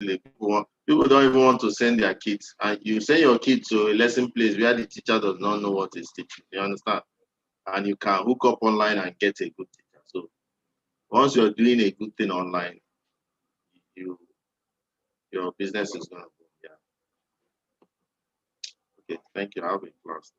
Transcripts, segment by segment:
People don't even want to send their kids, and you send your kid to a lesson place where the teacher does not know what is teaching. You understand? And you can hook up online and get a good teacher. So once you're doing a good thing online, your business is gonna boom. Yeah. Okay. Thank you. I'll be class.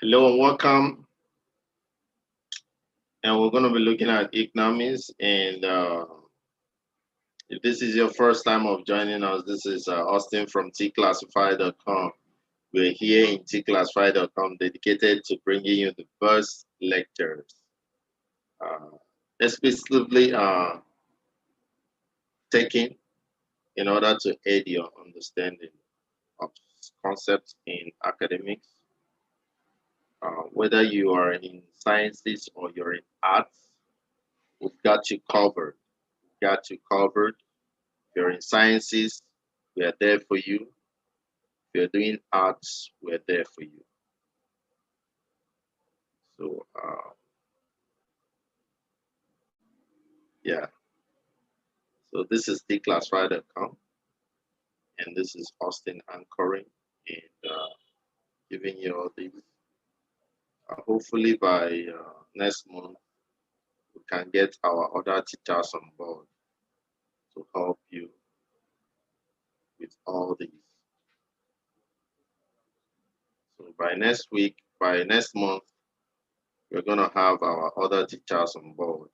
Hello and welcome. And we're going to be looking at economics. And if this is your first time of joining us, this is Austin from Tclassified.com. We're here in Tclassified.com dedicated to bringing you the best lectures, especially taken in order to aid your understanding of concepts in academics. Whether you are in sciences or you're in arts, we've got you covered. We've got you covered. If you're in sciences, we are there for you. If you're doing arts, we're there for you. So, yeah. So this is Tclassified.com, and this is Austin anchoring and giving you all these. Hopefully by next month, we can get our other teachers on board to help you with all these. So by next week, by next month, we're going to have our other teachers on board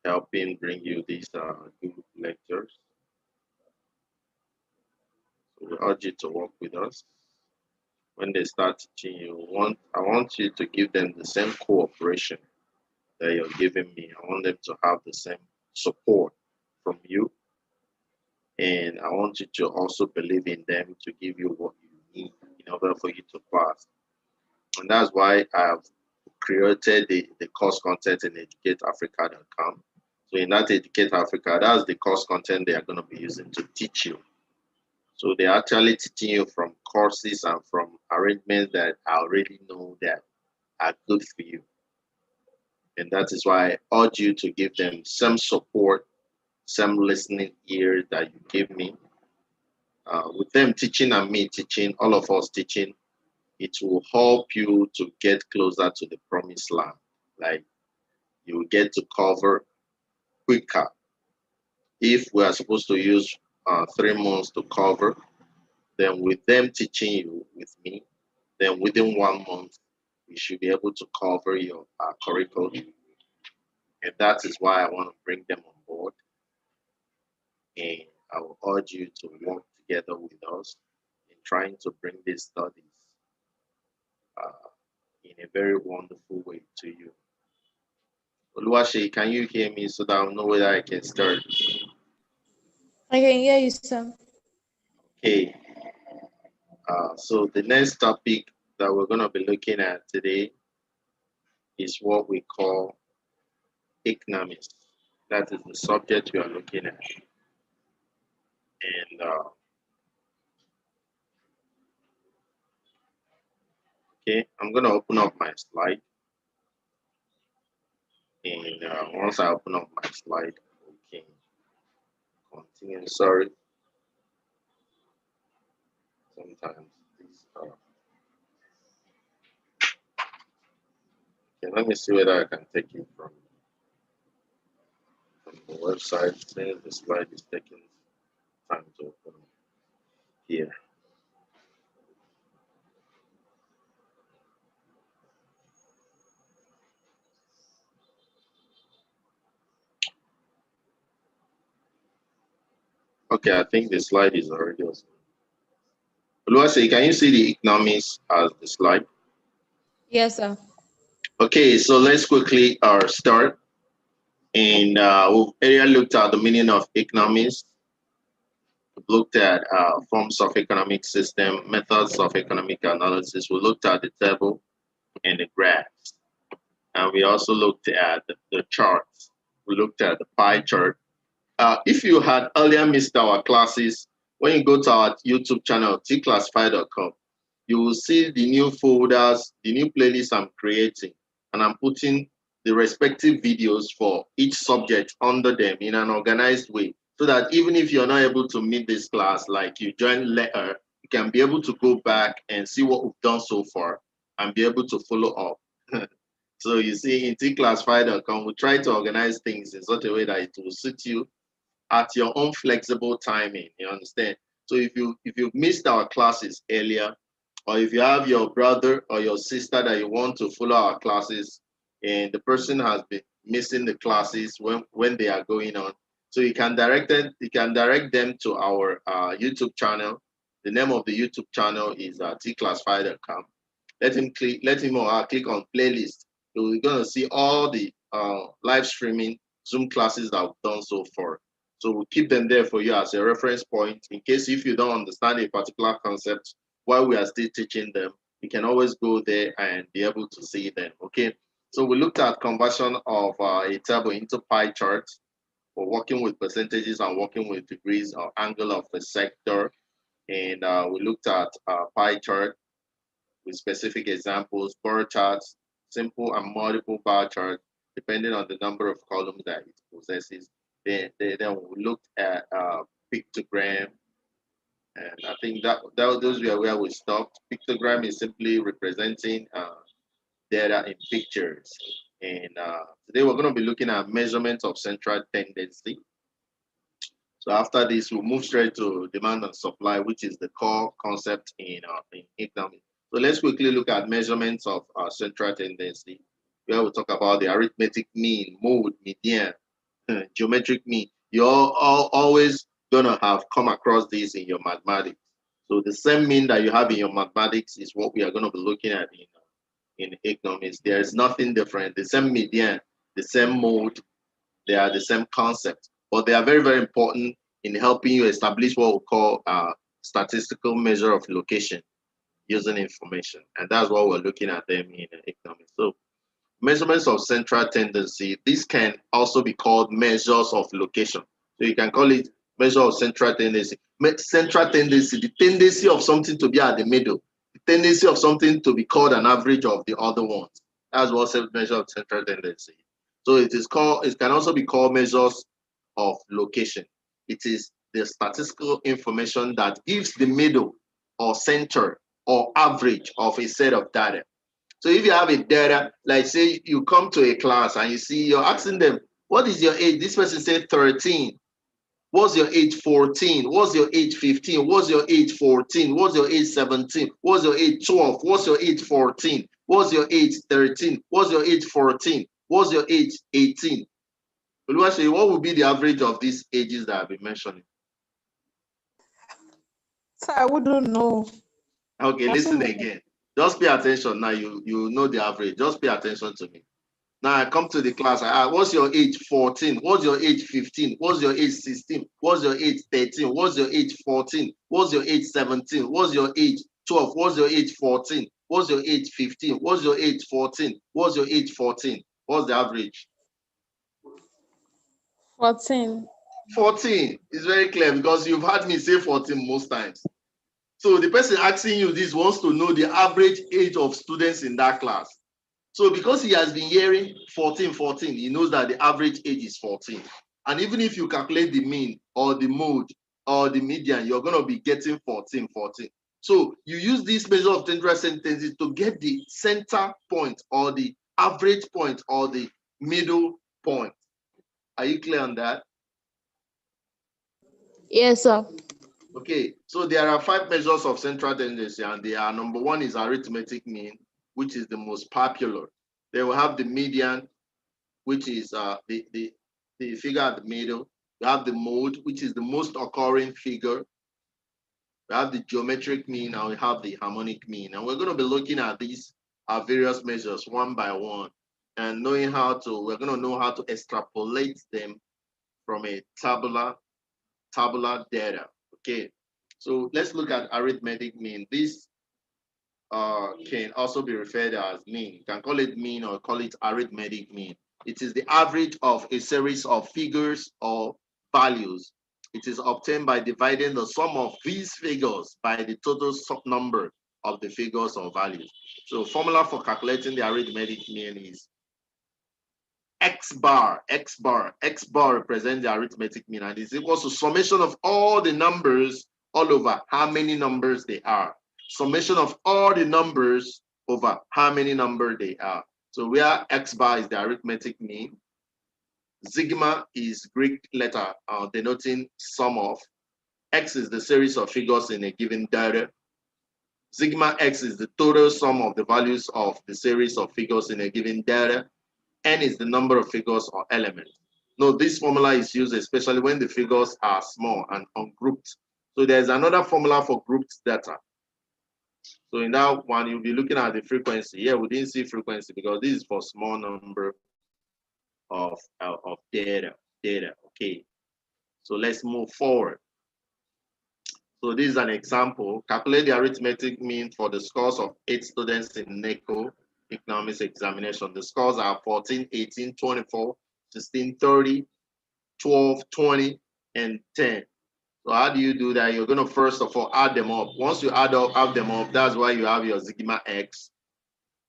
helping bring you these good lectures. So we urge you to work with us. When they start teaching you, I want you to give them the same cooperation that you're giving me. I want them to have the same support from you. And I want you to also believe in them to give you what you need in order for you to pass. And that's why I've created the course content in educateafrica.com. So in that Educate Africa, that's the course content they are going to be using to teach you. So they're actually teaching you from courses and from arrangements that I already know that are good for you. And that is why I urge you to give them some support, some listening ear that you give me. With them teaching and me teaching, all of us teaching, it will help you to get closer to the promised land. Like you will get to cover quicker. If we are supposed to use 3 months to cover, then with them teaching you with me, then within 1 month, you should be able to cover your curriculum. And that is why I want to bring them on board. And I will urge you to work together with us in trying to bring these studies in a very wonderful way to you. Oluwaseyi, can you hear me so that I'll know whether I can start? I can hear you, sir. Okay. So the next topic that we're going to be looking at today is what we call economics. That is the subject we are looking at. And okay, I'm going to open up my slide. And once I open up my slide, we can continue. Sorry. Sometimes these okay, let me see whether I can take it from the website since the slide is taking time to open here. Okay, I think the slide is already open. Oluwase, can you see the economics as the slide? Yes, sir. Okay, so let's quickly start. And we've earlier looked at the meaning of economics. We've looked at forms of economic system, methods of economic analysis. We looked at the table and the graphs. And we also looked at the charts. We looked at the pie chart. If you had earlier missed our classes, when you go to our YouTube channel, Tclassified.com, you will see the new folders, the new playlists I'm creating, and I'm putting the respective videos for each subject under them in an organized way, so that even if you're not able to meet this class, like you join later, you can be able to go back and see what we've done so far and be able to follow up. So you see, in Tclassified.com, we try to organize things in such a way that it will suit you at your own flexible timing. You understand? So if you've missed our classes earlier, or if you have your brother or your sister that you want to follow our classes, and the person has been missing the classes when they are going on, so you can direct them to our YouTube channel. The name of the YouTube channel is Tclassified.com. Let him or her click on playlist. So we're gonna see all the live streaming Zoom classes that we've done so far. So we'll keep them there for you as a reference point in case if you don't understand a particular concept while we are still teaching them, you can always go there and be able to see them. Okay. So we looked at conversion of a table into pie charts for working with percentages and working with degrees or angle of the sector. And we looked at pie chart with specific examples, bar charts, simple and multiple bar charts, depending on the number of columns that it possesses. Then we looked at pictogram, and I think those were where we stopped. Pictogram is simply representing data in pictures. And today we're going to be looking at measurement of central tendency. So after this, we'll move straight to demand and supply, which is the core concept in economics. So let's quickly look at measurements of central tendency, where we talk about the arithmetic mean, mode, median, geometric mean. You're always gonna have come across this in your mathematics. So the same mean that you have in your mathematics is what we are gonna be looking at in economics. There is nothing different. The same median, the same mode, they are the same concept, but they are very, very important in helping you establish what we call statistical measure of location using information. And that's what we're looking at them in economics. So measurements of central tendency, this can also be called measures of location. So you can call it measure of central tendency. Central tendency, the tendency of something to be at the middle, the tendency of something to be called an average of the other ones. That's what measure of central tendency. So it can also be called measures of location. It is the statistical information that gives the middle or center or average of a set of data. So if you have a data, like say you come to a class and you're asking them, what is your age? This person said 13. What's your age? 14. What's your age? 15. What's your age? 14. What's your age? 17. What's your age? 12. What's your age? 14. What's your age? 13. What's your age? 14. What's your age? 18. What would be the average of these ages that I've been mentioning? So I wouldn't know. Okay, listen again. Just pay attention now. You know the average. Just pay attention to me. Now I come to the class, I ask, what's your age? 14. What's your age? 15. What's your age? 16. What's your age? 13. What's your age? 14. What's your age? 17. What's your age? 12. What's your age? 14. What's your age? 15. What's your age? 14. What's your age? 14. What's the average? 14. 14 is very clear because you've had me say 14 most times. So the person asking you this wants to know the average age of students in that class. So because he has been hearing 14, 14, he knows that the average age is 14. And even if you calculate the mean or the mode or the median, you're going to be getting 14, 14. So you use this measure of tendencies to get the center point or the average point or the middle point. Are you clear on that? Yes, sir. Okay, so there are 5 measures of central tendency, and they are: number 1 is arithmetic mean, which is the most popular. They will have the median, which is the figure at the middle. We have the mode, which is the most occurring figure. We have the geometric mean, and we have the harmonic mean. And we're going to be looking at these various measures one by one, and we're going to know how to extrapolate them from a tabular data. Okay, so let's look at arithmetic mean. This can also be referred as mean. You can call it mean or call it arithmetic mean. It is the average of a series of figures or values. It is obtained by dividing the sum of these figures by the total number of the figures or values. So formula for calculating the arithmetic mean is X bar represents the arithmetic mean, and is equal to summation of all the numbers all over how many numbers they are. Summation of all the numbers over how many numbers they are. So where X bar is the arithmetic mean, sigma is Greek letter denoting sum of. X is the series of figures in a given data. Sigma X is the total sum of the values of the series of figures in a given data. N is the number of figures or elements. Note this formula is used especially when the figures are small and ungrouped. So there's another formula for grouped data. So in that one, you'll be looking at the frequency. Here we didn't see frequency because this is for small number of data. Okay. So let's move forward. So this is an example. Calculate the arithmetic mean for the scores of 8 students in NECO economics examination. The scores are 14, 18, 24, 16, 30, 12, 20, and 10. So how do you do that? You're going to first of all add them up. Once you add them up, that's why you have your sigma X.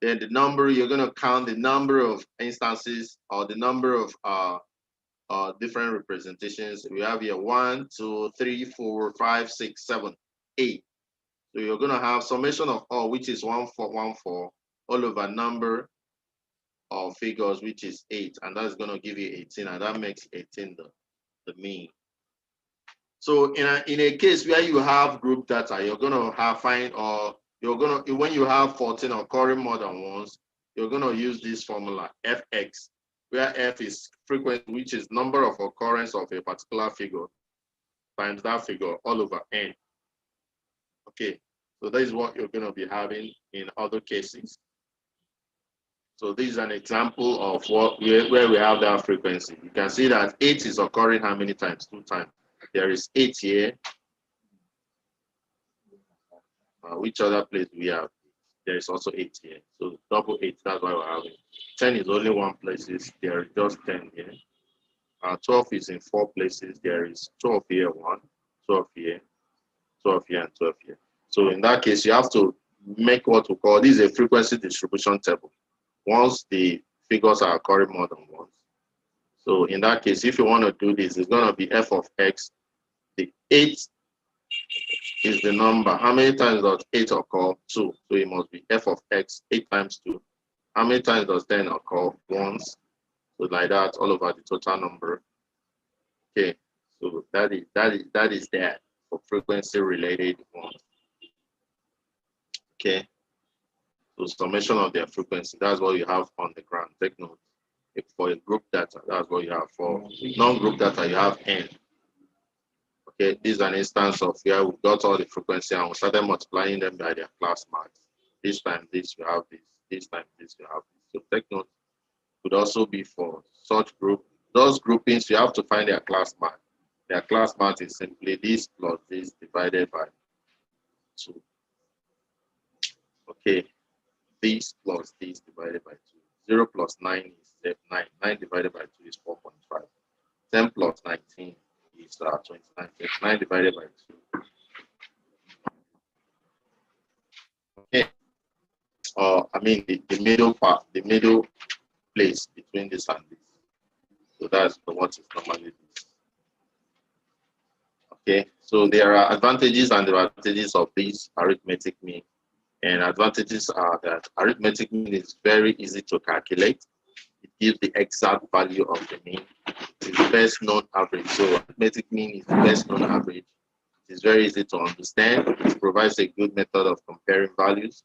Then the number, you're going to count the number of instances or the number of different representations. We have here 1, 2, 3, 4, 5, 6, 7, 8. So you're going to have summation of all, which is 1, 4, 1, 4, all over number of figures, which is 8, and that's going to give you 18, and that makes 18 the mean. So in a case where you have group data, you're going to when you have 14 occurring more than once, you're going to use this formula fx, where f is frequency, which is number of occurrence of a particular figure, times that figure all over n. Okay, so that is what you're going to be having in other cases. So this is an example of where we have that frequency. You can see that 8 is occurring how many times? 2 times. There is 8 here. Which other place do we have? There is also 8 here. So double 8, that's why we're having. 10 is only 1 place. There is just 10 here. 12 is in 4 places. There is 12 here, 1, 12 here, 12 here, and 12 here. So in that case, you have to make what we call, this is a frequency distribution table. Once the figures are occurring more than once. So in that case, if you want to do this, it's going to be f of x. The 8 is the number. How many times does 8 occur? 2. So it must be f of x, 8 times 2. How many times does 10 occur? Once. So like that, all over the total number. Okay. So that is that for frequency related ones. Okay. So summation of their frequency, that's what you have on the ground. Take note. If for a group data, that's what you have. For non-group data, you have n. Okay, this is an instance of where we got all the frequency and we started multiplying them by their class marks. This time this, you have this. This time this, you have this. So take note could also be for such group. Those groupings, you have to find their class math. Their class math is simply this plus this divided by 2. Okay, this plus this divided by 2. 0 plus 9 is 9. 9 divided by 2 is 4.5. 10 plus 19 is 29. 9 divided by 2. Okay. I mean the middle part, the middle place between this and this. So that's what is normally this. Okay, so there are advantages and disadvantages of this arithmetic mean. And advantages are that arithmetic mean is very easy to calculate. It gives the exact value of the mean. It's the best known average. So arithmetic mean is the best known average. It is very easy to understand. It provides a good method of comparing values.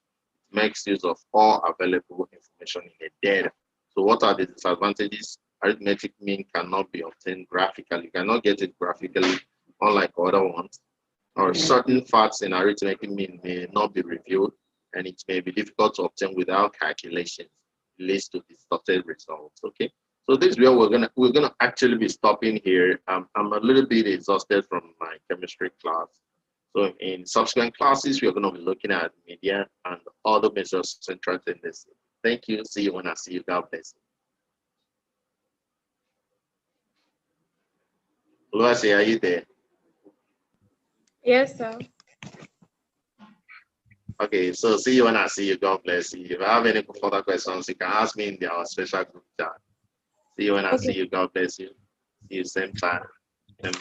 It makes use of all available information in a data. So what are the disadvantages? Arithmetic mean cannot be obtained graphically. You cannot get it graphically, unlike other ones. Or certain facts in arithmetic mean may not be revealed, and it may be difficult to obtain without calculations. It leads to distorted results. Okay, so this is where we're gonna actually be stopping here. I'm a little bit exhausted from my chemistry class. So in subsequent classes, we're gonna be looking at media and other measures of central tendency. Thank you. See you when I see you. God bless you. Lucy, are you there? Yes, sir. Okay, so see you when I see you. God bless you. If you have any further questions, you can ask me in our special group chat. See you when I see you. God bless you. See you same time. And